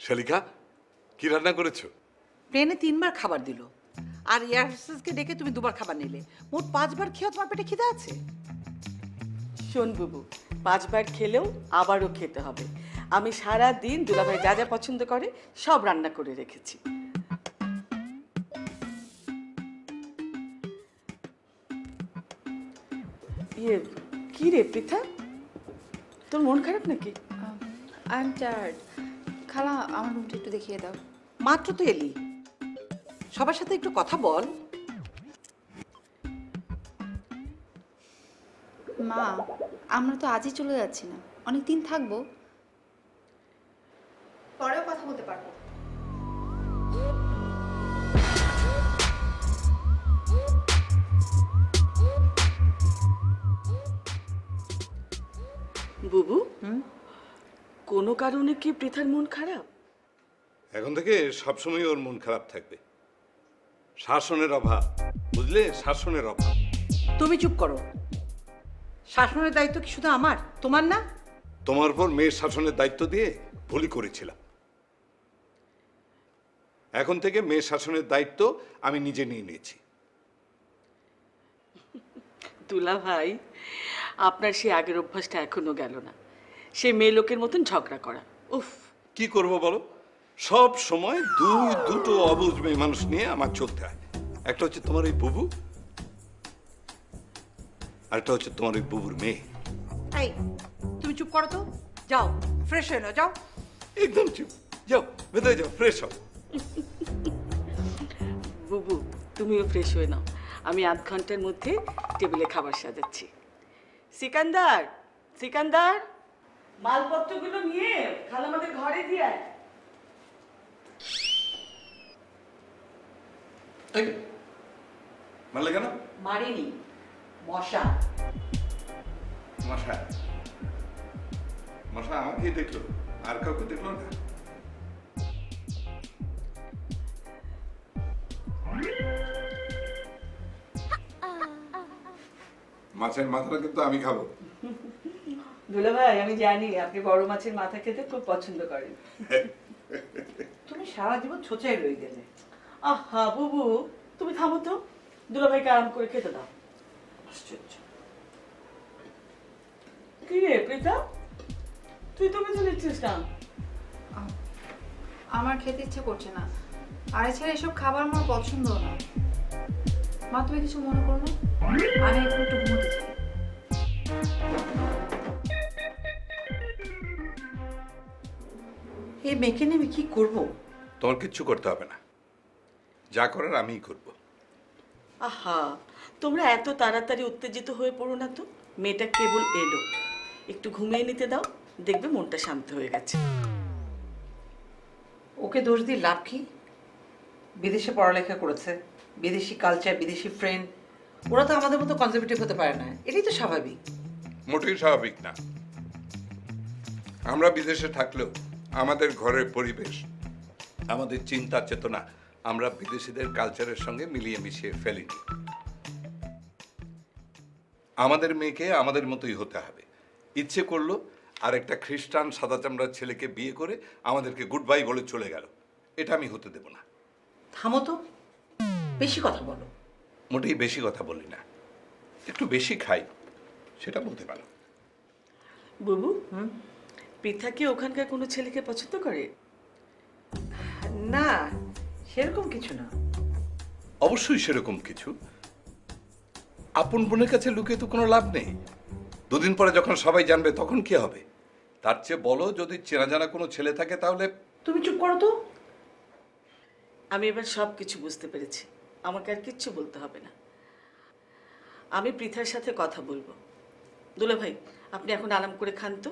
শালিকা, কি রান্না করেছো? প্লেনে 3 বার খাবার দিল, আর এয়ার হোস্টেসকে ডেকে তুমি 2 বার খাবার নিলে, মোট 5 বার খেয়েও তোমার পেটে খিদে আছে? শোন বুবু, 5 বার খেলেও আবারও খেতে হবে। আমি সারা দিন দুলাভাই যা যা পছন্দ করে সব রান্না করে রেখেছি। ইয়ে, কি রে পৃথা, তোর মন খারাপ নাকি? I am tired. খালা, আমার রুমটা একটু দেখিয়ে দাও। মাত্র তো এলি, সবার সাথে একটু কথা বল। মা, আমরা তো আজই চলে যাচ্ছি না, অনেক দিন থাকবো, পরেও কথা বলতে পারবো। বুবু, কোনো কারণে কি পৃথার মন খারাপ? এখন থেকে সবসময় ওর মন খারাপ থাকবে। শাসনের অভাব, বুঝলে, শাসনের অভাব। তুমি চুপ করো। শাসনের দায়িত্ব কি শুধু আমার, তোমার না? তোমার উপর মেয়ের শাসনের দায়িত্ব দিয়ে ভুলই করেছিলাম। এখন থেকে মেয়ের শাসনের দায়িত্ব আমি নিজে নিয়ে নিয়েছি। দুলাভাই, আপনার সেই আগের অভ্যাসটা এখনো গেল না, সেই মেয়ে লোকের মতন ঝগড়া করা। উফ, কি করব বলো, সব সময় দুটো অবুঝ মেয়ে মানুষ নিয়ে আমার চলতে হয়। একটা হচ্ছে তোমার ওই বুবু, আর একটা হচ্ছে তোমার ওই বুবুর মেয়ে। এই, তুমি চুপ করো তো। যাও, ফ্রেশ হয়ে নাও, যাও। একদম চুপ, যাও ভেতরে যাও, ফ্রেশ হও। বুবু, তুমিও ফ্রেশ হয়ে নাও, আমি আধ ঘন্টার মধ্যে টেবিলে খাবার সাজাচ্ছি। সিকান্দার, সিকান্দার, মালপত্রগুলো নিয়ে খালামাদের ঘরে দিয়ে আয়। মারলে কেন? মারিনি, মশা। মশা? মশা আমাকেই দেখলো, আর কাউকে দেখলো না। মাছের মাথাটা কিন্তু আমি খাবো। দুলাভাই, আমি জানি আপনি বড় মাছের মাথা খেতে খুব পছন্দ করেন। তুমি সারা জীবন ছোচাই রয়ে গেলে। আহা বুবু, তুমি থামো তো, দুলাভাইকে আরাম করে খেতে দাও। আশ্চর্য। কি রে প্রীতা, তুই তো বেঁচে নিচ্ছিস না? আমার খেতে ইচ্ছে করছে না, আর এছাড়া এসব খাবার আমার পছন্দ না। মা, তুমি কিছু মনে করো না, আমি এখন একটু ঘুমোতে চাই। এই মেয়েকে নিয়ে আমি কি করবো? তোমার কিচ্ছু করতে হবে না, যা করার আমিই করব। আহা, তোমরা এত তাড়াতাড়ি উত্তেজিত হয়ে পড়ো না তো। মেয়েটা কেবল এলো, একটু ঘুমিয়ে নিতে দাও, দেখবে মনটা শান্ত হয়ে গেছে। ওকে দোষ দিয়ে লাভ কি? বিদেশে পড়ালেখা করেছে, বিদেশি কালচার, বিদেশি ফ্রেন্ড, ওরা তো আমাদের মতো কনজারভেটিভ হতে পারে না। এটাই তো স্বাভাবিক। মোটেই স্বাভাবিক না। আমরা বিদেশে থাকলেও আমাদের ঘরের পরিবেশ, আমাদের চিন্তা চেতনা আমরা বিদেশিদের কালচারের সঙ্গে মিলিয়ে মিশিয়ে ফেলিনি। আমাদের মেয়েকে আমাদের মতোই হতে হবে। ইচ্ছে করলো আর একটা খ্রিস্টান সাদা চামড়ার ছেলেকে বিয়ে করে আমাদেরকে গুড বাই বলে চলে গেল, এটা আমি হতে দেব না। থামো তো, বেশি কথা বলো। মোটেই বেশি কথা বলি না, একটু বেশি খাই, সেটা বলতে পারো। বুবু, পৃথা কি ওখানকার কোনো ছেলেকে পছন্দ করে? না, সেরকম কিছু না। অবশ্যই সেরকম কিছু। আপন বোনের কাছে লুকিয়ে তো কোনো লাভ নেই। দুদিন পরে যখন সবাই জানবে তখন কি হবে? তার চেয়ে বলো, যদি চেনা জানা কোনো ছেলে থাকে তাহলে। তুমি চুপ করো তো। আমি এবার সব কিছু বুঝতে পেরেছি, আমাকে আর কিচ্ছু বলতে হবে না। আমি পৃথার সাথে কথা বলবো। দুলাভাই, আপনি এখন আরাম করে খান তো।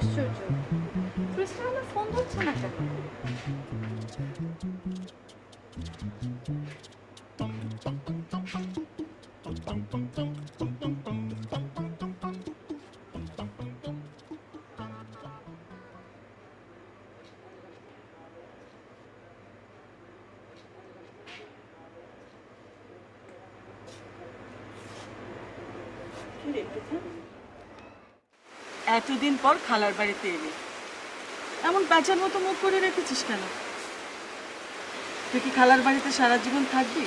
আশ্চর্য, ক্রিস্টাল আমার ফোন ধরছে না কেন? এতদিন পর খালার বাড়িতে এলি, এমন প্যাঁচার মতো মুখ করে রেখেছিস কেন? তুই কি খালার বাড়িতে সারা জীবন থাকবি?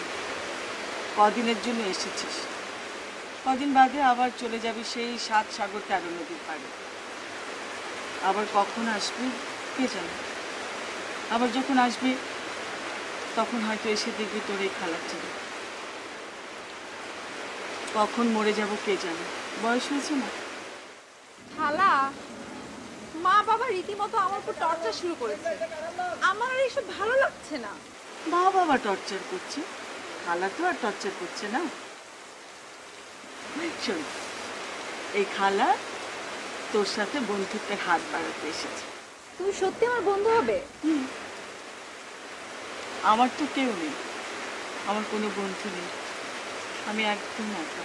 কদিনের জন্য এসেছিস, কদিন বাদে আবার চলে যাবি সেই 7 সাগর 13 নদীর পাড়ে। আবার কখন আসবি কে জানে। আবার যখন আসবি তখন হয়তো এসে দেখবি তোর এই খালার ছেলে। কখন মরে যাব কে জানে, বয়স হয়েছে না। খালা, মা বাবা রীতিমতো আমার উপর টর্চার শুরু করেছে। আমার আর এসব ভালো লাগছে না। মা বাবা টর্চার করছে, খালা তো আর টর্চার করছে না। শোন, এই খালা তোর সাথে বন্ধুত্বের হাত বাড়াতে এসেছে। তুমি সত্যি আমার বন্ধু হবে? আমার তো কেউ নেই, আমার কোনো বন্ধু নেই, আমি একদম একা।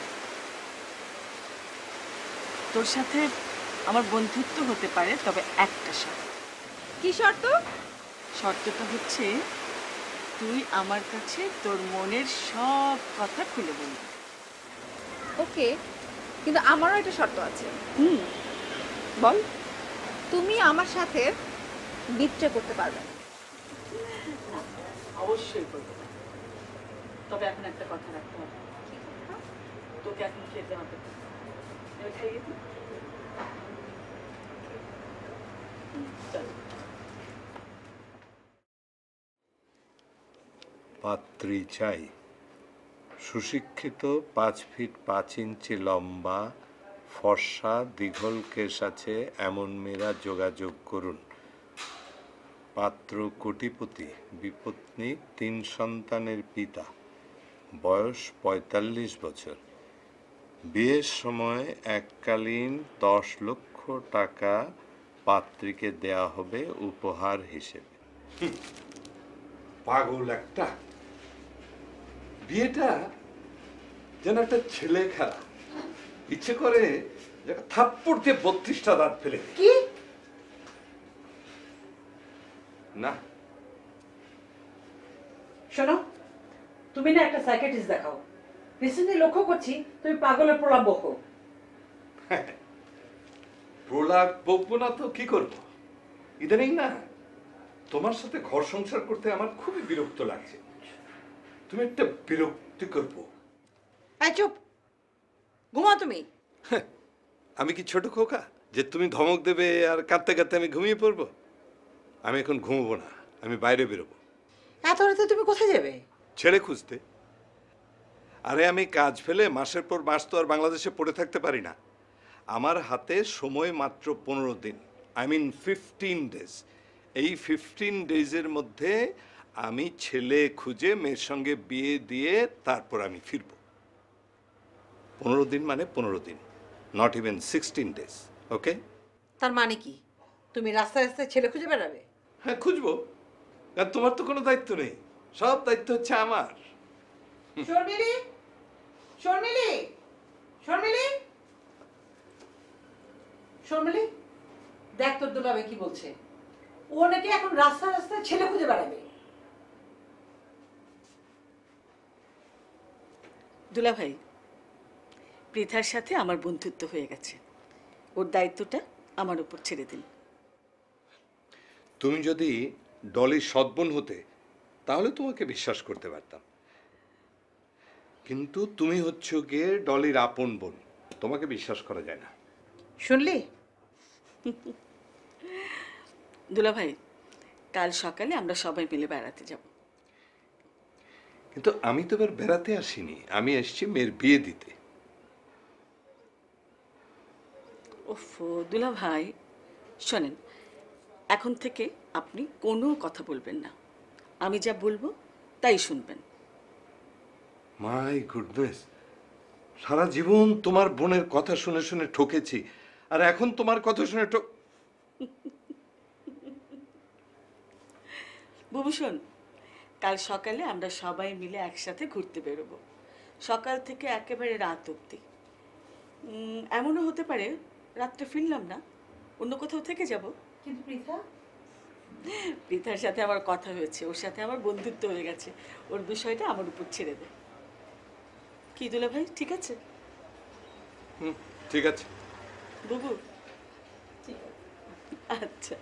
তোর সাথে আমার বন্ধুত্ব হতে পারে, তবে একটা শর্ত। কি শর্ত? শর্তটা হচ্ছে তুই আমার কাছে তোর মনের সব কথা খুলে বলবি। ওকে, কিন্তু আমারও একটা শর্ত আছে। বল। তুমি আমার সাথে বিট্রে করতে পারবে না। অবশ্যই করবো, তবে এখন একটা কথা রাখতে হবে। তোকে এখন খেতে হবে, খাইয়ে দিই। চল। পাত্রী চাই, সুশিক্ষিত, 5 ফিট 5 ইঞ্চি লম্বা, ফর্সা, দীঘল কেশ আছে এমন মেয়েরা যোগাযোগ করুন। পাত্র কোটিপতি, বিপত্নী, 3 সন্তানের পিতা, বয়স 45 বছর। বিয়ের সময় এককালীন 10 লক্ষ টাকা পাত্রীকে দেয়া হবে উপহার হিসেবে। পাগল একটা, বিয়েটা যেন একটা ছেলে খেলা। ইচ্ছে করে যে থাপ্পড় দিয়ে 32টা দাঁত ফেলে দিই। কি? না, শোনো, তুমি না একটা সাইকিয়াট্রিস্ট দেখাও। রিসেন্টলি লক্ষ্য করছি তুমি পাগলের প্রলাপ বকো। প্রলাপ বকবো না তো কি করবো? ইদানিং না তোমার সাথে ঘর সংসার করতে আমার খুবই বিরক্ত লাগছে। তুমি একটা বিরক্তি করবো। এই চুপ, ঘুমাও তুমি। আমি কি ছোট খোকা যে তুমি ধমক দেবে আর কাঁদতে কাঁদতে আমি ঘুমিয়ে পড়বো? আমি এখন ঘুমবো না, আমি বাইরে বেরোবো। এত রাতে তুমি কোথায় যাবে? ছেলে খুঁজতে। আরে আমি কাজ ফেলে মাসের পর মাস তো আর বাংলাদেশে পড়ে থাকতে পারি না। আমার হাতে সময় মাত্র 15 দিন, আই মিন 15 ডেজ। এই 15 ডেজের মধ্যে আমি ছেলে খুঁজে মেয়ের সঙ্গে বিয়ে দিয়ে তারপর আমি ফিরব। 15 দিন মানে 15 দিন, নট ইভেন 16 ডেজ। ওকে? তার মানে কি তুমি রাস্তায় রাস্তায় ছেলে খুঁজে বেড়াবে? হ্যাঁ, খুঁজবো। আর তোমার তো কোনো দায়িত্ব নেই, সব দায়িত্ব হচ্ছে আমার। শর্মিলি, শর্মিলি, শর্মিলি, শর্মিলি, দেখ তোর দুলাভাই কি বলছে। ও নাকি এখন রাস্তা রাস্তায় ছেলে খুঁজে বেড়াবে। দুলাভাই, পৃথার সাথে আমার বন্ধুত্ব হয়ে গেছে, ওর দায়িত্বটা আমার উপর ছেড়ে দিন। তুমি যদি ডলির সৎবোন হতে তাহলে তোমাকে বিশ্বাস করতে পারতাম, কিন্তু তুমি হচ্ছ গিয়ে ডলির আপন বোন, তোমাকে বিশ্বাস করা যায় না। শুনলি? দুলাভাই, কাল সকালে আমরা সবাই মিলে বেড়াতে যাব। কিন্তু আমি তো এবার বেড়াতে আসিনি, আমি এসেছি মেয়ের বিয়ে দিতে। ওফো দুলাভাই, শোনেন, এখন থেকে আপনি কোনো কথা বলবেন না, আমি যা বলবো তাই শুনবেন। মাই গুডনেস, সারা জীবন তোমার বোনের কথা শুনে শুনে ঠকেছি, আর এখন তোমার কথা শুনে বুবু শোন, কাল সকালে আমরা সবাই মিলে একসাথে ঘুরতে বেরোবো, সকাল থেকে একেবারে রাত অবধি। এমনও হতে পারে রাত্রে ফিরলাম না, অন্য কোথাও থেকে যাব। কিন্তু পৃথা, পৃথার সাথে আমার কথা হয়েছে, ওর সাথে আমার বন্ধুত্ব হয়ে গেছে, ওর বিষয়টা আমার উপর ছেড়ে দে। কি দুলা ভাই, ঠিক আছে? ঠিক আছে বুবু, আচ্ছা।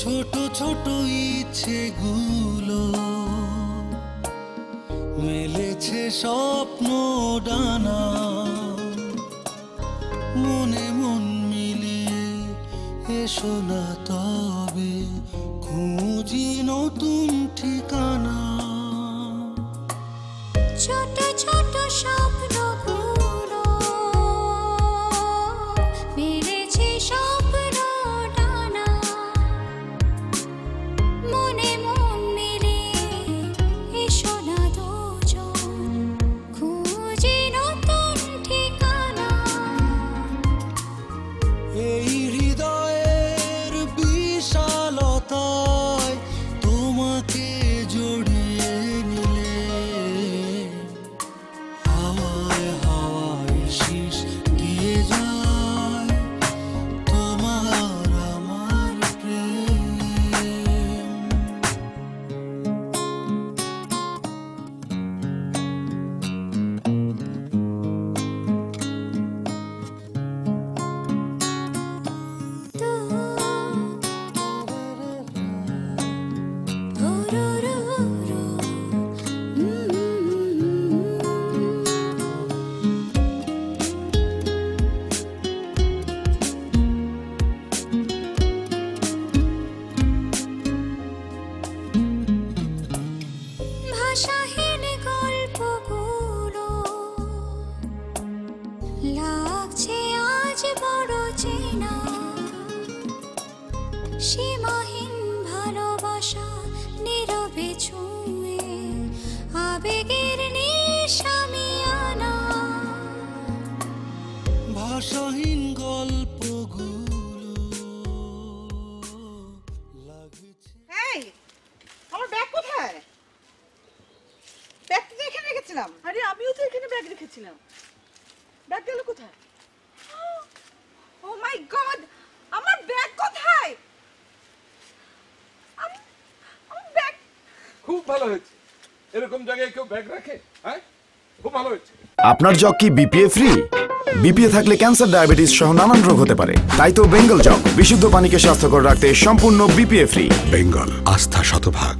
ছোট ছোট ইচ্ছেগুলো মেলেছে স্বপ্ন ডানা, মনে মন মিলিয়ে এসো না তবে খুঁজি নতুন ঠিকানা। ছোট ছোট স্বপ্নগুলো মেলেছে স্বপ্ন ডানা, মনে মন মিলিয়ে এসো না দুজন খুঁজি নতুন ঠিকানা। এই হৃদয়ের বিশালতায় তোমাকে জড়িয়ে নিলে হাওয়ায় হাওয়ায় শীষ দিয়ে যায় তোমার আমার প্রেম। ভাষাহীন গল্পগুলো লাগছে আজ বড় চেনা, সীমাহীন ভালোবাসা নীরবে ছুঁয়ে আবেগের নিশামিয়ানা। ভাষাহীন গল্পগুলো লাগছে। এই আমার ব্যাগ কোথায়? ব্যাগটা তো এখানে রেখেছিলাম। আরে আমিও তো এখানে ব্যাগ রেখেছিলাম, ব্যাগ গেল কোথায়? ও মাই গড, আমার ব্যাগ কোথায়? আমার ব্যাগ। খুব ভালো হয়েছে, এরকম জায়গায় কেউ ব্যাগ রাখে? হ্যাঁ, খুব ভালো হয়েছে। আপনার জগ কি বিপিএ ফ্রি? বিপিএ থাকলে ক্যান্সার, ডায়াবেটিস সহ নানান রোগ হতে পারে। তাই তো বেঙ্গল জগ বিশুদ্ধ পানিকে স্বাস্থ্যকর রাখতে সম্পূর্ণ বিপিএ ফ্রি। বেঙ্গল, আস্থা শতভাগ।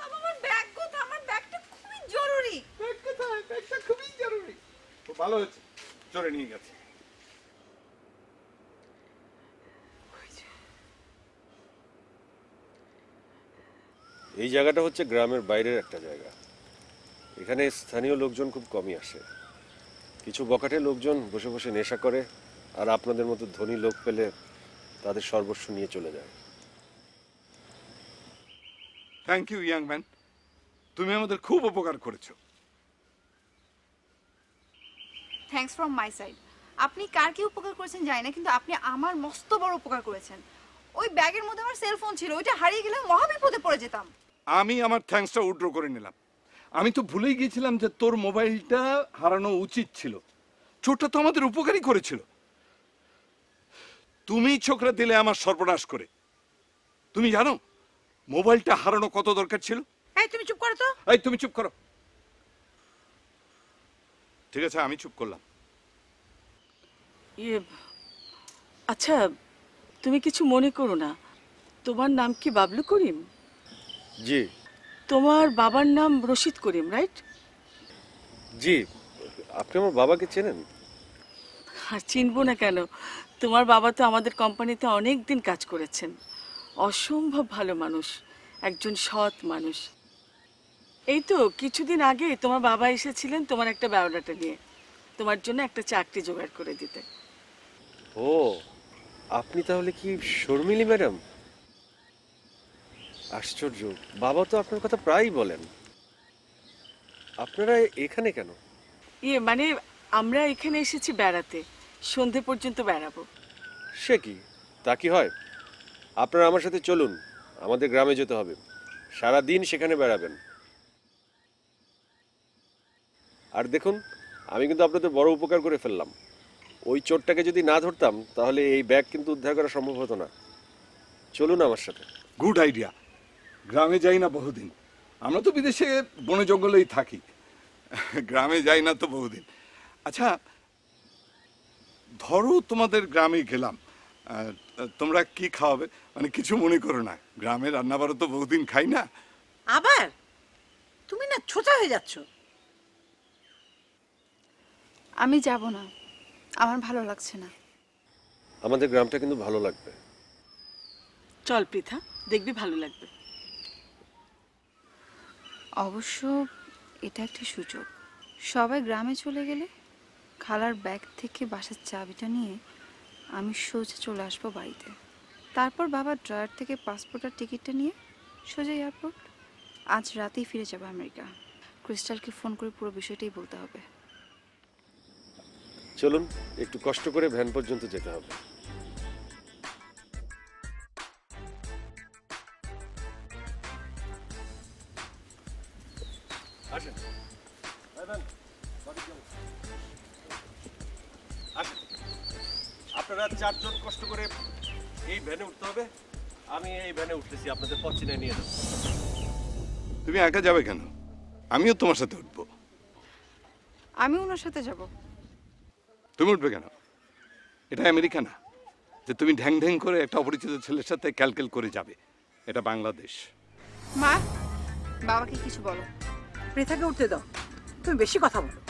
আমার ব্যাগ কোথায়? আমার ব্যাগটা খুবই জরুরি। ব্যাগ কোথায়? ব্যাগটা খুবই জরুরি। খুব ভালো হয়েছে, চোরে নিয়ে গেছে। এই জায়গাটা হচ্ছে গ্রামের বাইরের একটা জায়গা। এখানে স্থানীয় লোকজন খুব কমই আসে। কিছু বখাটে লোকজন বসে বসে নেশা করে, আর আপনাদের মতো ধনী লোক পেলে তাদের সর্বস্ব নিয়ে চলে যায়। থ্যাংক ইউ ইয়াং ম্যান, তুমি আমাদের খুব উপকার করেছো। Thanks from my side. আপনি কার কি উপকার করেছেন জানি না, কিন্তু আপনি আমার মস্ত বড় উপকার করেছেন। ওই ব্যাগের মধ্যে আমার সেলফোন ছিল, ওইটা হারিয়ে গেলে মহা বিপদে পড়ে যেতাম। আমি আমার থ্যাঙ্কসটা উইথড্র করে নিলাম। আমি তো ভুলেই গিয়েছিলাম যে তোর মোবাইলটা হারানো উচিত ছিল। চোরটা তো আমাদের উপকারই করেছিল। তুমি ছোকরা দিলে আমার সর্বনাশ করে। তুমি জানো মোবাইলটা হারানো কত দরকার ছিল? এই তুমি চুপ করো তো। এই তুমি চুপ করো। ঠিক আছে, আমি চুপ করলাম। আচ্ছা, তুমি কিছু মনে করো না। তোমার নাম কি বাবলু করিম? জি তোমার বাবার নাম রশিদ করিম, রাইট? জি। আপনি আমার বাবাকে চেনেন? আর চিনবো না কেন? তোমার বাবা তো আমাদের কোম্পানিতে অনেক দিন কাজ করেছেন। অসম্ভব ভালো মানুষ, একজন সৎ মানুষ। এই তো কিছুদিন আগে তোমার বাবা এসেছিলেন তোমার একটা বায়োডাটা নিয়ে, তোমার জন্য একটা চাকরি জোগাড় করে দিতে। ও, আপনি তাহলে কি শর্মিলী ম্যাডাম? আশ্চর্য, বাবা তো আপনার কথা প্রায়ই বলেন। আপনারা এখানে কেন? মানে আমরা এখানে এসেছি বেড়াতে, সন্ধে পর্যন্ত বেড়াবো। সে কি, তা কি হয়? আপনারা আমার সাথে চলুন, আমাদের গ্রামে যেতে হবে। সারা দিন সেখানে বেড়াবেন। আর দেখুন, আমি কিন্তু আপনাদের বড় উপকার করে ফেললাম। ওই চোরটাকে যদি না ধরতাম তাহলে এই ব্যাগ কিন্তু উদ্ধার করা সম্ভব হতো না। চলুন আমার সাথে। Good idea. গ্রামে যাই না বহুদিন। আমরা তো বিদেশে বনে জঙ্গলেই থাকি, গ্রামে যাই না তো বহুদিন। আচ্ছা ধরো তোমাদের গ্রামে গেলাম, তোমরা কি খাওয়াবে? মানে কিছু মনে করো না, গ্রামে রান্নাবারও তো বহুদিন খাই না। আবার তুমি না ছোটা হয়ে যাচ্ছ। আমি যাব না, আমার ভালো লাগছে না। আমাদের গ্রামটা কিন্তু ভালো লাগবে। চল পৃথা, দেখবি ভালো লাগবে। অবশ্য এটা একটা সুযোগ। সবাই গ্রামে চলে গেলে খালার ব্যাগ থেকে বাসার চাবিটা নিয়ে আমি সোজা চলে আসবো বাড়িতে। তারপর বাবার ড্রয়ার থেকে পাসপোর্ট আর টিকিটটা নিয়ে সোজা এয়ারপোর্ট। আজ রাতেই ফিরে যাবো আমেরিকা। ক্রিস্টালকে ফোন করে পুরো বিষয়টাই বলতে হবে। চলুন, একটু কষ্ট করে ভ্যান পর্যন্ত যেতে হবে। আসেন। আপনারা চারজন কষ্ট করে এই ভ্যানে উঠতে হবে। আমি এই ভ্যানে উঠতেছি, আপনাদের পশ্চিমায় নিয়ে যাবো। তুমি একা যাবে কেন? আমিও তোমার সাথে উঠবো। আমি ওনার সাথে যাব। তুমি উঠবে কেন? এটা আমেরিকা না যে তুমি ঢ্যাং ঢ্যাং করে একটা অপরিচিত ছেলের সাথে ক্যালকেল করে যাবে। এটা বাংলাদেশ। মা, বাবাকে কিছু বলো। পৃথাকে উঠতে দাও, তুমি বেশি কথা বলো।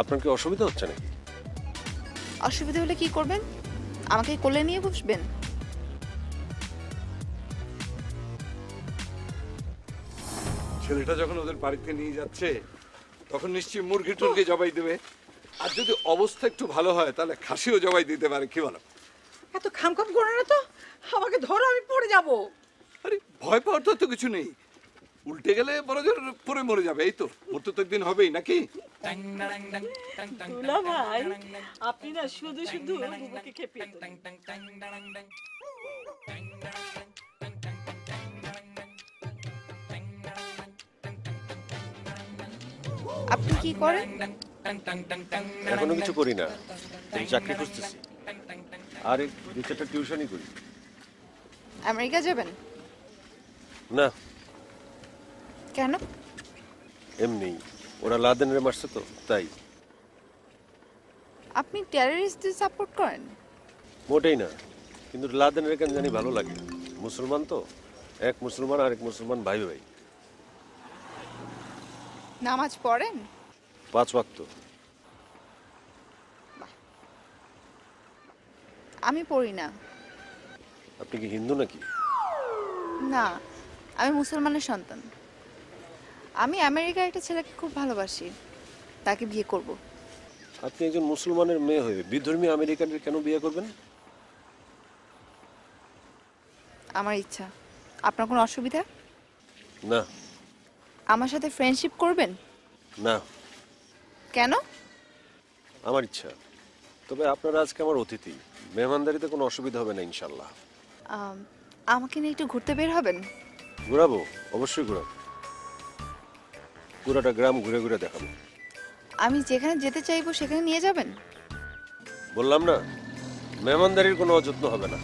আপনার কি অসুবিধা হচ্ছে নাকি? অসুবিধা হলে কি করবেন? আমাকে কোলে নিয়ে বসবেন? ছেলেটা যখন ওদের বাড়িতে নিয়ে যাচ্ছে তখন নিশ্চয়ই মুরগি টুরগি জবাই দেবে। আর যদি অবস্থা একটু ভালো হয় তাহলে খাসিও জবাই দিতে পারে। কি বলো? এত খামখাম করো না তো, আমাকে ধরো, আমি পড়ে যাব। আরে ভয় পাওয়ার তো কিছু নেই, উল্টে গেলে বড় জোর পরে মরে যাবে। এই তো মরতে তো একদিন হবেই নাকি? দুলা ভাই, আপনি না শুধু শুধু বুবুকে খেপিয়ে তোলেন। আপনি কি করেন? এখনো কিছু করি না, আমি চাকরি খুঁজতেছি আর দু চারটা টিউশনই করি। আমেরিকা যাবেন? না, কেন? এমনি ওরা লাদেনের মারছে তো তাই। আপনি টেররিস্টদের সাপোর্ট করেন? মোটেই না, কিন্তু লাদেনের কেন জানি ভালো লাগে। মুসলমান তো, এক মুসলমান আর এক মুসলমান ভাই ভাই। নামাজ পড়েন? 5 ওয়াক্ত। আমি পড়ি না। আপনি কি হিন্দু নাকি? না, আমি মুসলমানের সন্তান। আমি আমেরিকার একটা ছেলেকে খুব ভালোবাসি, তাকে বিয়ে করব। আপনি একজন মুসলমানের মেয়ে হয়ে বিধর্মী আমেরিকানদের কেন বিয়ে করবেন? আমার ইচ্ছা। আপনার কোনো অসুবিধা? না। আমার সাথে ফ্রেন্ডশিপ করবেন? না। কেন? আমার ইচ্ছা। তবে আপনারা আজকে আমার অতিথি, মেহমানদারিতে কোনো অসুবিধা হবে না ইনশাল্লাহ। আমাকে নিয়ে একটু ঘুরতে বের হবেন? ঘুরাবো, অবশ্যই ঘুরাবো। পুরাটা গ্রাম ঘুরে ঘুরে দেখাবো। আমি যেখানে যেতে চাইবো সেখানে নিয়ে যাবেন? বললাম না, মেহমানদারির কোনো অযত্ন হবে না।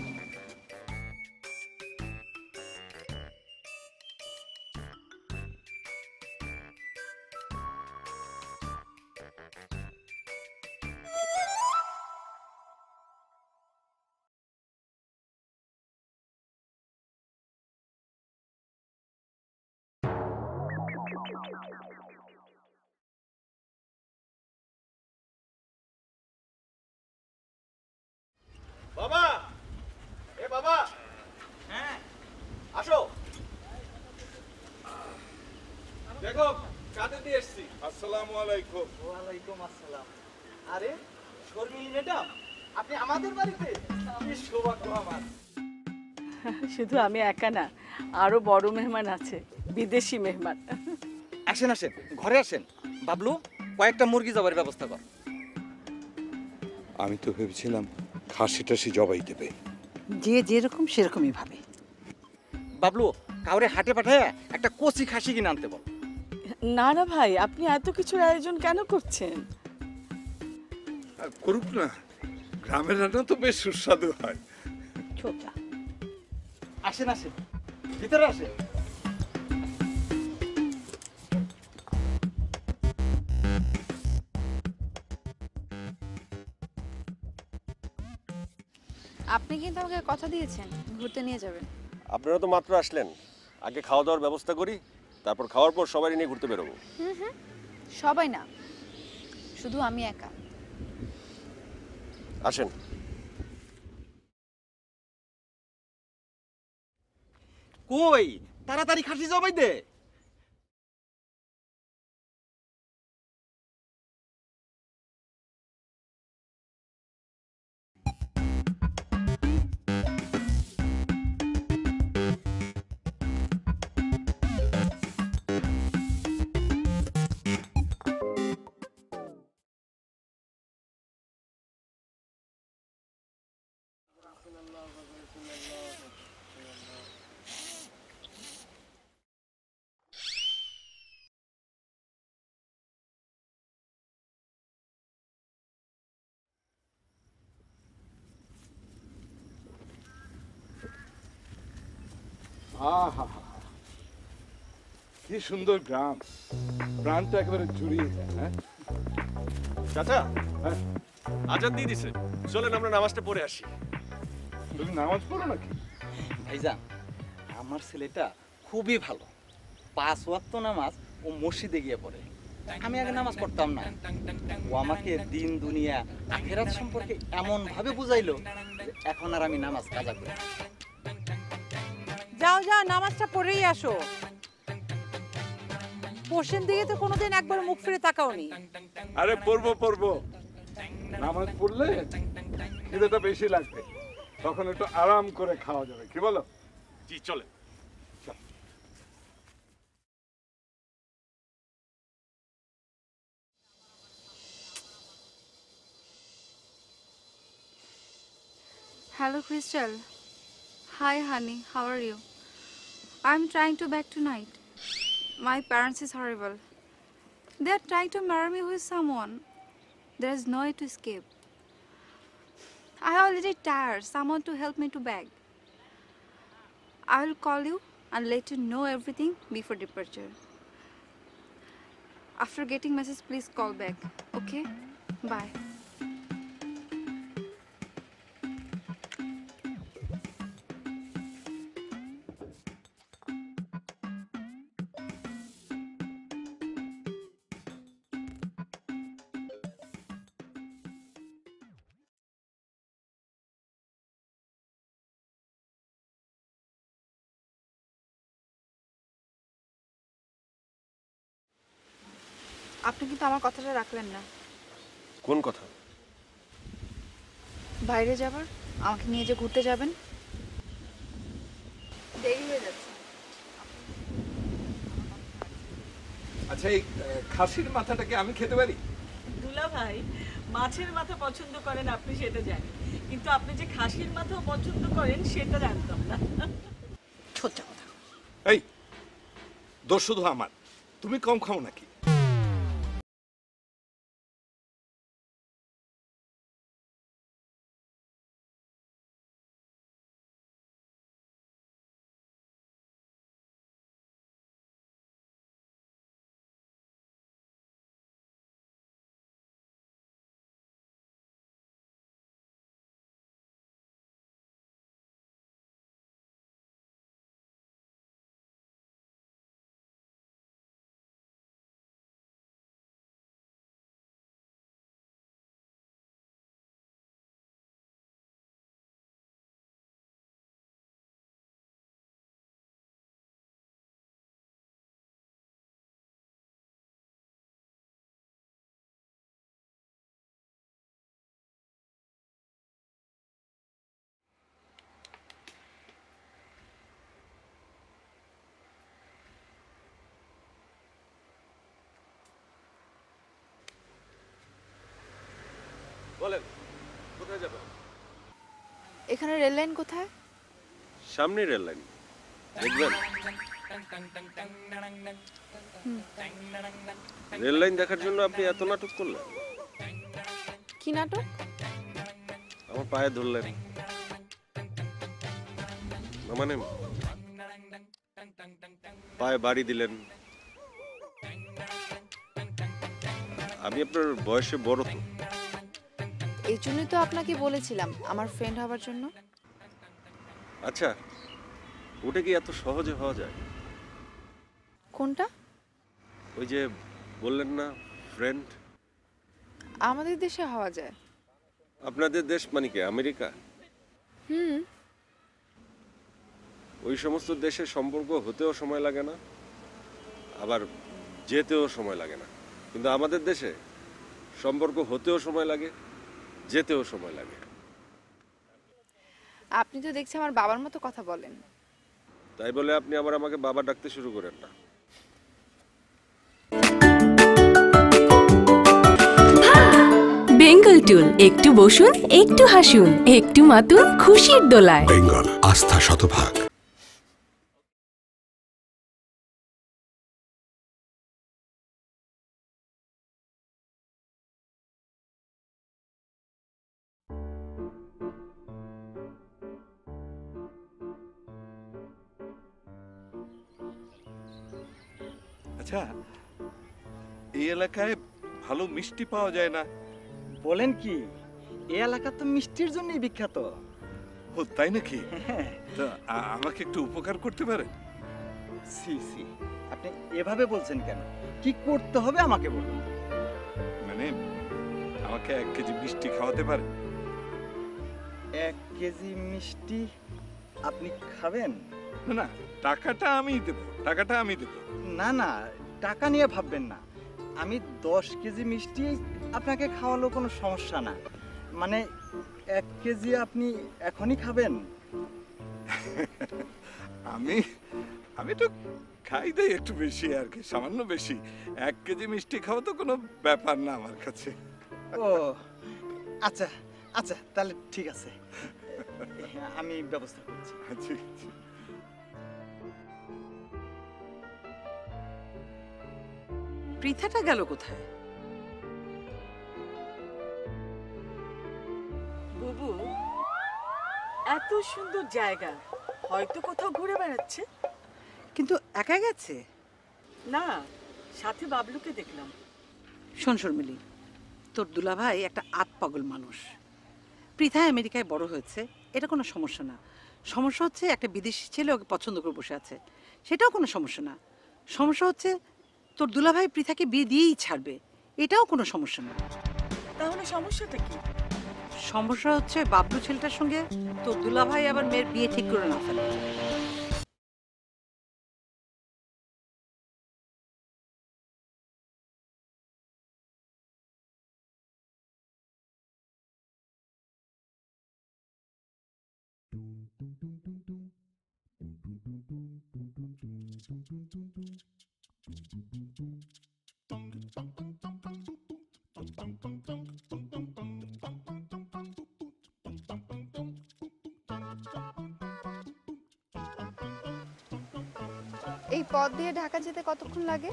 বাবা, এ বাবা, হ্যাঁ আসো। দেখো কাঁদে দিয়ে এসছি। আসসালামু আলাইকুম। ওয়ালাইকুম আসসালাম। আরে শর্মিলী ম্যাডাম, আপনি আমাদের বাড়িতে? কি সৌভাগ্য আমার। শুধু আমি একা না, আরো বড় মেহমান আছে, বিদেশি মেহমান। আসেন আসেন, ঘরে আসেন। বাবলু, কয়েকটা মুরগি জবাইয়ের ব্যবস্থা কর। আমি তো ভেবেছিলাম খাসি টাসি জবাই দেবে। যে যেরকম সেরকমই ভাবে। বাবলু, কাউরে হাটে পাঠায় একটা কচি খাসি কিনে আনতে বল। না না ভাই, আপনি এত কিছুর আয়োজন কেন করছেন? আর করুক না, গ্রামের রান্না তো বেশ সুস্বাদু হয়। ছোটা আসেন আসেন, ভিতরে আসেন। আপনি কিন্তু আমাকে কথা দিয়েছেন ঘুরতে নিয়ে যাবেন। আপনারা তো মাত্র আসলেন, আগে খাওয়া দাওয়ার ব্যবস্থা করি, তারপর খাওয়ার পর সবাই নিয়ে ঘুরতে বেরোবো। সবাই না, শুধু আমি একা। আসেন। কই তাড়াতাড়ি খাসি জবাই দে। আহা, কি সুন্দর গ্রাম, প্রাণটা একেবারে জুড়িয়ে যায়। হ্যাঁ চাচা, হ্যাঁ, আজান দিয়ে দিছে, চলেন আমরা নামাজটা পড়ে আসি। তুমি নামাজ পড়ো নাকি? ভাইজান, আমার ছেলেটা খুবই ভালো। 5 ওয়াক্ত নামাজ ও মসজিদে গিয়ে পড়ে। আমি আগে নামাজ পড়তাম না, ও আমাকে দিন দুনিয়া আখেরাত সম্পর্কে এমন ভাবে বুঝাইলো যে এখন আর আমি নামাজ কাজা করি। যাও যাও, নামাজটা পড়েই আসো। পশ্চিম দিকে তো কোনোদিন একবার মুখ ফিরে তাকাওনি। আরে পড়বো পড়বো, নামাজ পড়লে খিদেটা বেশি লাগবে, তখন একটু আরাম করে খাওয়া যাবে, কি বলো? জি চলে। Hello, Crystal. Hi, honey. How are you? I'm trying to back tonight. My parents is horrible. They are trying to marry me with someone. There is no way to escape. I already tired someone to help me to beg. I will call you and let you know everything before departure. After getting message, please call back. Okay? Bye. আপনি কিন্তু আমার কথাটা রাখলেন না। কোন কথা? বাইরে যাবার, আমাকে নিয়ে যে ঘুরতে যাবেন। দেরি হয়ে যাচ্ছে। আচ্ছা, এই খাসির মাথাটাকে আমি খেতে পারি? দুলা ভাই মাছের মাথা পছন্দ করেন আপনি সেটা জানি, কিন্তু আপনি যে খাসির মাথাও পছন্দ করেন সেটা জানতাম না। সোজা কথা। এই দোষ শুধু আমার, তুমি কম খাও নাকি? বলেন কোথায় যাবেন? এখানে রেল লাইন কোথায়? সামনে রেল লাইন দেখবেন। রেল লাইন দেখার জন্য আপনি এত নাটক করলেন? কি নাটক? আমার পায়ে ধরলেন না, মানে পায়ে বাড়ি দিলেন। আমি আপনার বয়সে বড় তো। এই জন্যই তো আপনাকে বলেছিলাম আমার ফ্রেন্ড হবার জন্য। আচ্ছা, ওটা কি এত সহজে হওয়া যায়? কোনটা? ওই যে বললেন না ফ্রেন্ড। আমাদের দেশে হওয়া যায়। আপনাদের দেশ মানে কি আমেরিকা? হুম। ওই সমস্ত দেশে সম্পর্ক হতেও সময় লাগে না, আবার যেতেও সময় লাগে না। কিন্তু আমাদের দেশে সম্পর্ক হতেও সময় লাগে, যেতেও সময় লাগে। আপনি তো দেখছি আমার বাবার মতো কথা বলেন। তাই বলে আপনি আমাকে বাবা ডাকতে শুরু করেন না। বেঙ্গল টুল, একটু বসুন, একটু হাসুন, একটু মাতুন খুশির দোলায়। বেঙ্গল, আস্থা শতভাগ। আচ্ছা, এই এলাকায় ভালো মিষ্টি পাওয়া যায় না? বলেন কি, এই এলাকা তো মিষ্টির জন্যই বিখ্যাত। ও তাই নাকি? তো আমাকে একটু উপকার করতে পারেন? সি সি, আপনি এভাবে বলছেন কেন? কি করতে হবে আমাকে বলুন। মানে আমাকে 1 কেজি মিষ্টি খাওয়াতে পারেন? 1 কেজি মিষ্টি আপনি খাবেন? না না, টাকাটা আমি দেব, টাকাটা আমি দেব। না না, টাকা নিয়ে ভাববেন না। আমি 10 কেজি মিষ্টি আপনাকে খাওয়ালো কোনো সমস্যা না। মানে 1 কেজি আপনি এখনই খাবেন? আমি তো খাই দেই একটু বেশি আর কি, সামান্য বেশি। 1 কেজি মিষ্টি খাওয়া তো কোনো ব্যাপার না আমার কাছে। ও আচ্ছা আচ্ছা, তাহলে ঠিক আছে, আমি ব্যবস্থা করছি। ঠিক আছে। পৃথাটা গেল কোথায়? বুবু, এত সুন্দর জায়গা, হয়তো কোথাও ঘুরে বেড়াচ্ছে। কিন্তু একা গেছে? না, সাথে বাবলুকে দেখলাম। শোন শর্মিলি, তোর দুলাভাই একটা আতপাগল মানুষ। পৃথা আমেরিকায় বড় হয়েছে, এটা কোনো সমস্যা না। সমস্যা হচ্ছে একটা বিদেশি ছেলে ওকে পছন্দ করে বসে আছে, সেটাও কোনো সমস্যা না। সমস্যা হচ্ছে তোর দুলাভাই পৃথাকে বিয়ে দিয়েই ছাড়বে, এটাও কোনো সমস্যা না। তাহলে সমস্যাটা কি? সমস্যা হচ্ছে বাবলু ছেলেটার সঙ্গে তোর দুলাভাই আবার মেয়ের বিয়ে ঠিক করে না ফেলে। এই পথ দিয়ে ঢাকা যেতে কতক্ষণ লাগে?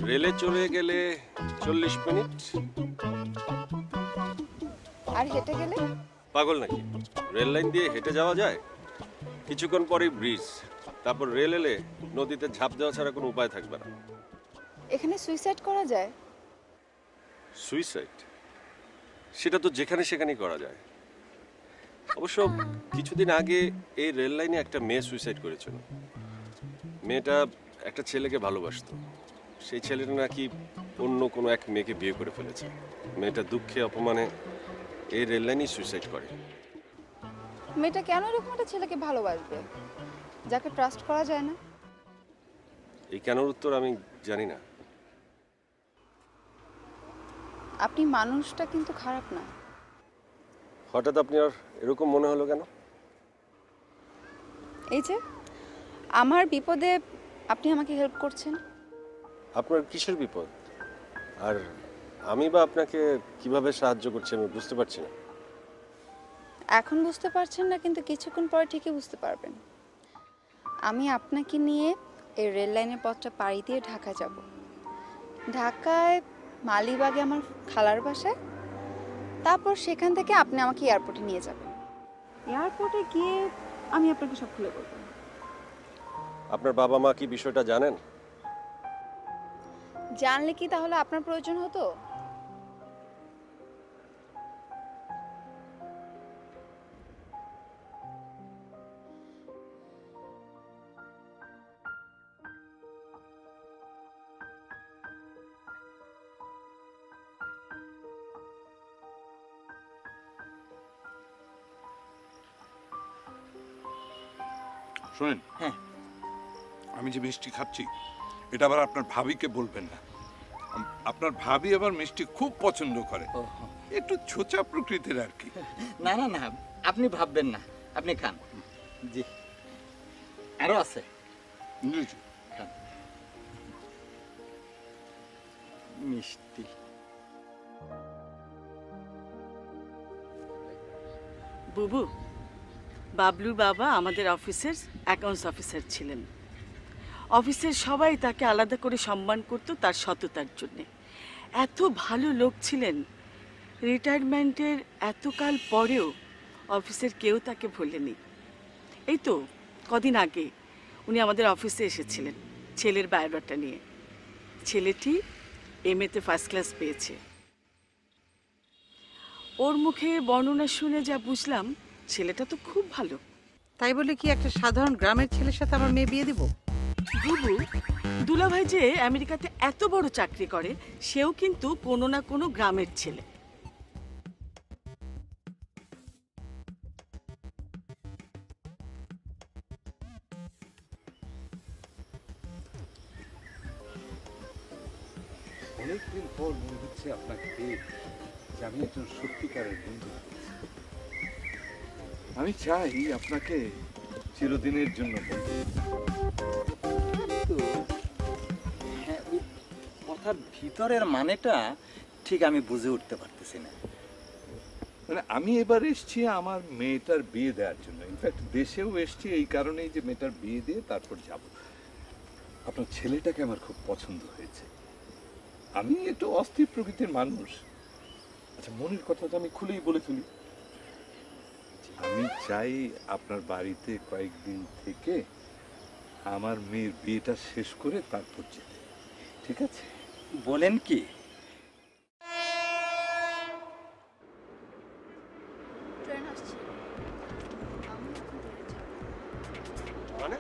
রেলে চলে গেলে 40 মিনিট। আর হেঁটে গেলে? পাগল নাকি, রেল লাইন দিয়ে হেঁটে যাওয়া যায়? কিছুক্ষণ পরেই ব্রিজ, তারপর রেল এলে নদীতে ঝাঁপ দেওয়া ছাড়া কোনো উপায় থাকবে না। এখানে সুইসাইড করা যায়? সুইসাইড? সেটা তো যেখানে সেখানেই করা যায়। অবশ্য কিছুদিন আগে এই রেল লাইনে একটা মেয়ে সুইসাইড করেছিল। মেয়েটা একটা ছেলেকে ভালোবাসতো, সেই ছেলেটা নাকি অন্য কোনো এক মেয়েকে বিয়ে করে ফেলেছে। মেয়েটা দুঃখে অপমানে এই রেল লাইনেই সুইসাইড করে। মেয়েটা কেন এরকম একটা ছেলেকে ভালোবাসবে যাকে ট্রাস্ট করা যায় না? এই কেনর উত্তর আমি জানি না। আপনি মানুষটা কিন্তু খারাপ না। হঠাৎ আপনার এরকম মনে হলো কেন? এই যে আমার বিপদে আপনি আমাকে হেল্প করছেন। আপনার কিসের বিপদ? আর আমি বা আপনাকে কিভাবে সাহায্য করছি আমি বুঝতে পারছি না। এখন বুঝতে পারছেন না, কিন্তু কিছুক্ষণ পরে ঠিকই বুঝতে পারবেন। আমি আপনাকে নিয়ে এই রেল লাইনের পথটা পাড়ি দিয়ে ঢাকা যাব। ঢাকায় মালিবাগে আমার খালার বাসায়, তারপর সেখান থেকে আপনি আমাকে এয়ারপোর্টে নিয়ে যাবেন। এয়ারপোর্টে গিয়ে আমি আপনাকে সব খুলে বলবো। আপনার বাবা মা কি বিষয়টা জানেন? জানলে কি তাহলে আপনার প্রয়োজন হতো? শোনেন, হ্যাঁ, আমি যে মিষ্টি খাচ্ছি এটা আবার আপনার ভাবিকে বলবেন না। আপনার ভাবি আবার মিষ্টি খুব পছন্দ করে, একটু ছোচা প্রকৃতির আর কি। না না না, আপনি ভাববেন না, আপনি খান। জি, আরো আছে, খান। মিষ্টি। বুবু, বাবলুর বাবা আমাদের অফিসের অ্যাকাউন্টস অফিসার ছিলেন। অফিসের সবাই তাকে আলাদা করে সম্মান করত তার সততার জন্যে। এত ভালো লোক ছিলেন, রিটায়ারমেন্টের এতকাল পরেও অফিসের কেউ তাকে ভোলেনি। এই তো কদিন আগে উনি আমাদের অফিসে এসেছিলেন ছেলের বায়োডাটা নিয়ে। ছেলেটি এমএতে ফার্স্ট ক্লাস পেয়েছে। ওর মুখে বর্ণনা শুনে যা বুঝলাম, ছেলেটা তো খুব ভালো। তাই বলে কি একটা সাধারণ গ্রামের ছেলের সাথে আমার মেয়ে বিয়ে দিব? বুবু, দুলাভাই যে আমেরিকাতে এত বড় চাকরি করে, সেও কিন্তু কোনো না কোনো গ্রামের ছেলে। অনেকদিন পর মনে হচ্ছে আপনাকে পেয়ে যে আমি একজন সত্যিকারের বন্ধু। আমি চাই আপনাকে চিরদিনের জন্য বন্ধু। কিন্তু হ্যাঁ, ওই কথার ভিতরের মানেটা ঠিক আমি বুঝে উঠতে পারতেছি না। মানে আমি এবার এসছি আমার মেয়েটার বিয়ে দেওয়ার জন্য, ইনফ্যাক্ট দেশেও এসছি এই কারণেই যে মেয়েটার বিয়ে দিয়ে তারপর যাব। আপনার ছেলেটাকে আমার খুব পছন্দ হয়েছে। আমি একটু অস্থির প্রকৃতির মানুষ। আচ্ছা, মনের কথাটা আমি খুলেই বলে ফেলি। আমি চাই আপনার বাড়িতে কয়েকদিন থেকে আমার মেয়ের বিয়েটা শেষ করে তারপর যেতে। ঠিক আছে? বলেন কি? ট্রেন আসছে, আমি এখন ট্রেনে যাব। মানে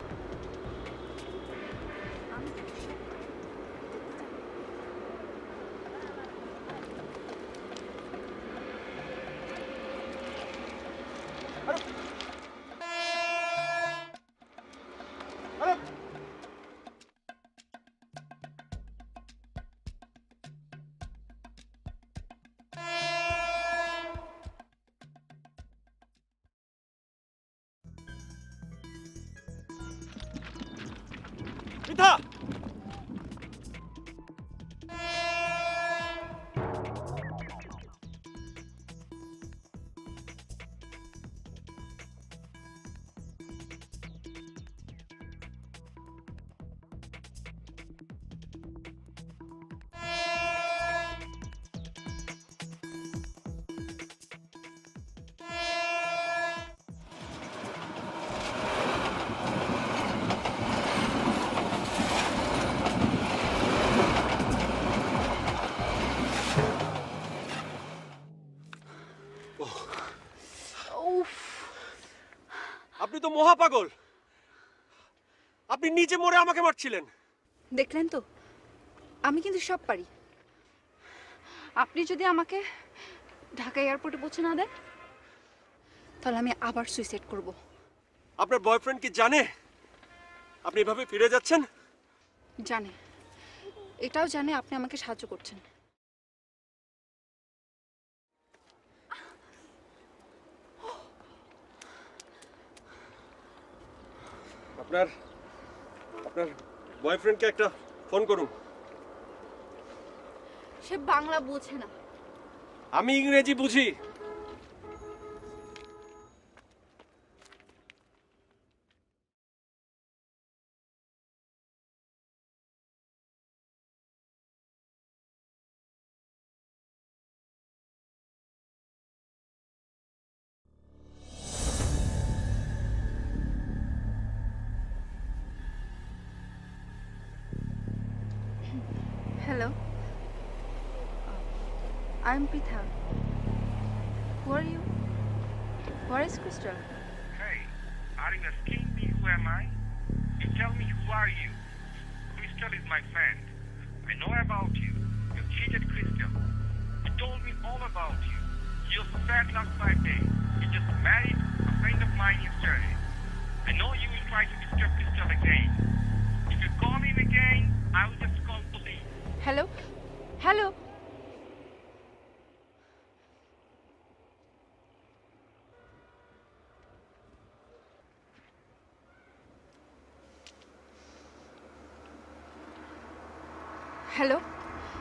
আমি তো সব দেখতে চাই। পৃথা, আপনি তো মহাপাগল। আপনি নিচে মরে আমাকে মারছিলেন। দেখলেন তো, আমি কিন্তু সব পারি। আপনি যদি আমাকে ঢাকা এয়ারপোর্টে পৌঁছে না দেন, তাহলে আমি আবার সুইসাইড করব। আপনার বয়ফ্রেন্ড কি জানে আপনি এভাবে ফিরে যাচ্ছেন? জানে, এটাও জানে আপনি আমাকে সাহায্য করছেন। আপনার আপনার বয়ফ্রেন্ডকে একটা ফোন করুন। সে বাংলা বোঝে না। আমি ইংরেজি বুঝি। Hello. I'm Pritha. Who are you? Where is Crystal? Hey, are you asking me who am I? You tell me who are you? Crystal is my friend. I know about you. You cheated Crystal. You told me all about you. You said last Friday you just married a friend of mine yesterday. I know you will try to disturb Crystal again. If you call him again, I will just call police. Hello? Hello? Hello?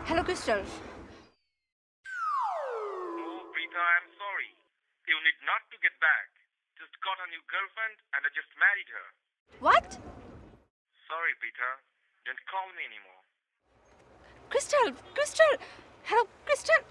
Hello, Crystal. Oh, Preeta, I'm sorry. You need not to get back. Just got a new girlfriend and I just married her. What? Sorry, Peter. Don't call me anymore. Crystal! Crystal! Hello, Crystal!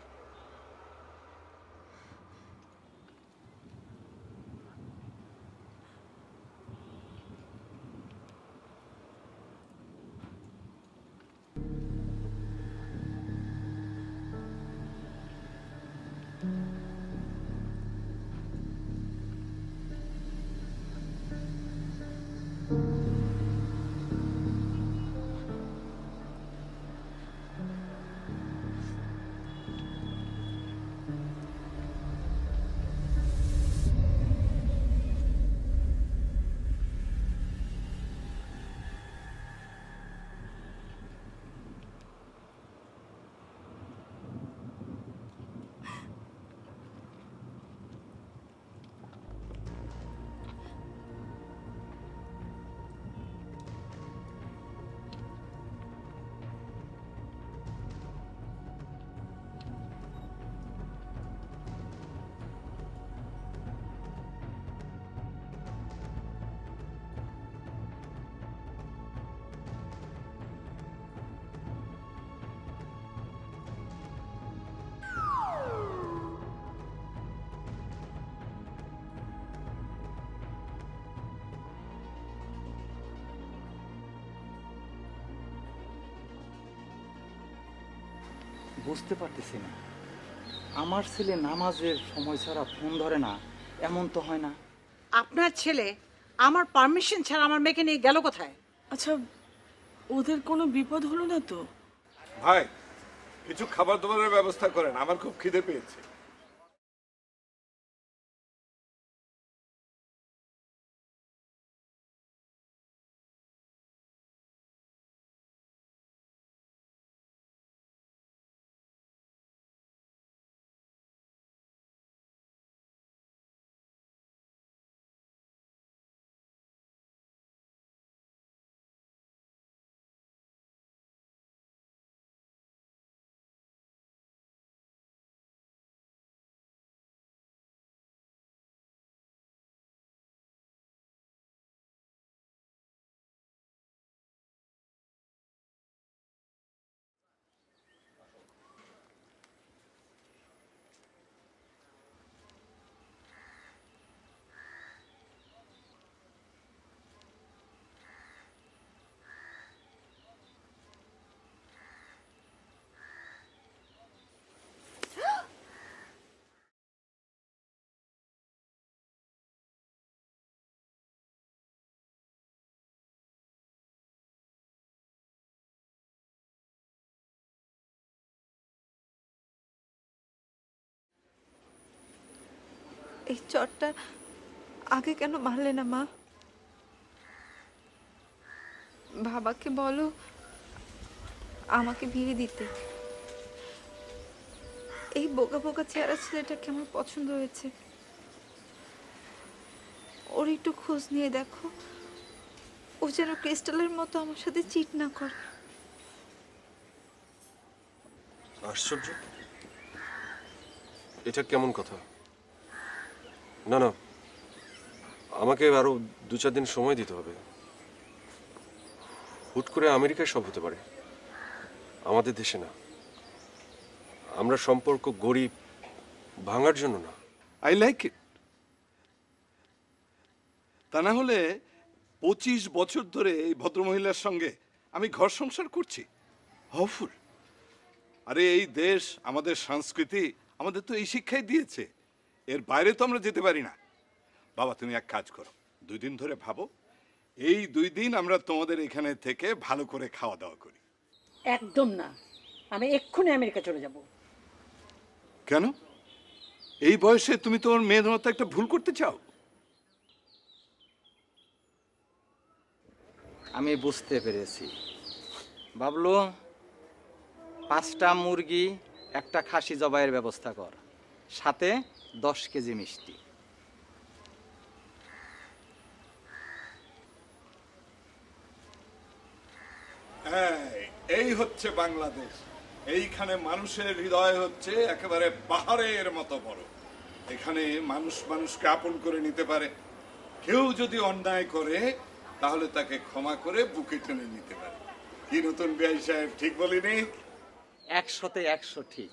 বুঝতে পারতেছি না, আমার ছেলে নামাজের সময় ছাড়া phone ধরে না, এমন তো হয় না। আপনার ছেলে আমার পারমিশন ছাড়া আমার মেয়েকে নিয়ে গেল কোথায়? আচ্ছা, ওদের কোনো বিপদ হলো না তো? ভাই, কিছু খাবার দাবারের ব্যবস্থা করেন, আমার খুব খিদে পেয়েছে। এই চটটা আগে কেন মারলে না মা? বাবাকে বলো আমাকে বিয়ে দিতে। এই বোকা বোকা চেহারা ছেলেটাকে আমার পছন্দ হয়েছে। ওর একটু খোঁজ নিয়ে দেখো, ও যেন ক্রিস্টালের মতো আমার সাথে চিট না করে। আশ্চর্য, এটা কেমন কথা? না না, আমাকে আরো 2-4 দিন সময় দিতে হবে। হুট করে আমেরিকায় সব হতে পারে, আমাদের দেশে না। আমরা সম্পর্ক গড়ি ভাঙার জন্য না। I like it. তা না হলে 25 বছর ধরে এই ভদ্রমহিলার সঙ্গে আমি ঘর সংসার করছি, হফুল। আরে এই দেশ, আমাদের সংস্কৃতি আমাদের তো এই শিক্ষাই দিয়েছে, এর বাইরে তো আমরা যেতে পারি না। বাবা, তুমি এক কাজ করো, 2 দিন ধরে ভাবো, এই 2 দিন আমরা তোমাদের এখানে থেকে ভালো করে খাওয়া দাওয়া করি। একদম না, আমি এক্ষুনি আমেরিকা চলে যাব। কেন? এই বয়সে তুমি তোমার মেয়ের মতো একটা ভুল করতে চাও? আমি বুঝতে পেরেছি। বাবলু, 5টা মুরগি, একটা খাসি জবাইয়ের ব্যবস্থা কর, সাথে 10 কেজি মিষ্টি। এই হচ্ছে বাংলাদেশ। এইখানে মানুষের হৃদয় হচ্ছে একেবারে পাহাড়ের মতো বড়। এখানে মানুষ মানুষকে আপন করে নিতে পারে। কেউ যদি অন্যায় করে তাহলে তাকে ক্ষমা করে বুকে টেনে নিতে পারে। কি নতুন বিআই সাহেব, ঠিক বলিনি? 100তে 100 ঠিক।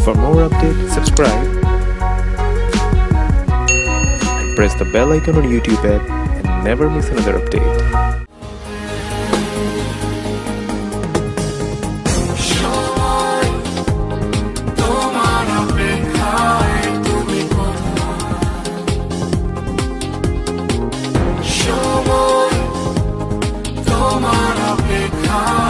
For more updates, subscribe and press the bell icon on YouTube app and never miss another update. তোমার অপেক্ষায় তুমি সময় তোমার অপেক্ষায়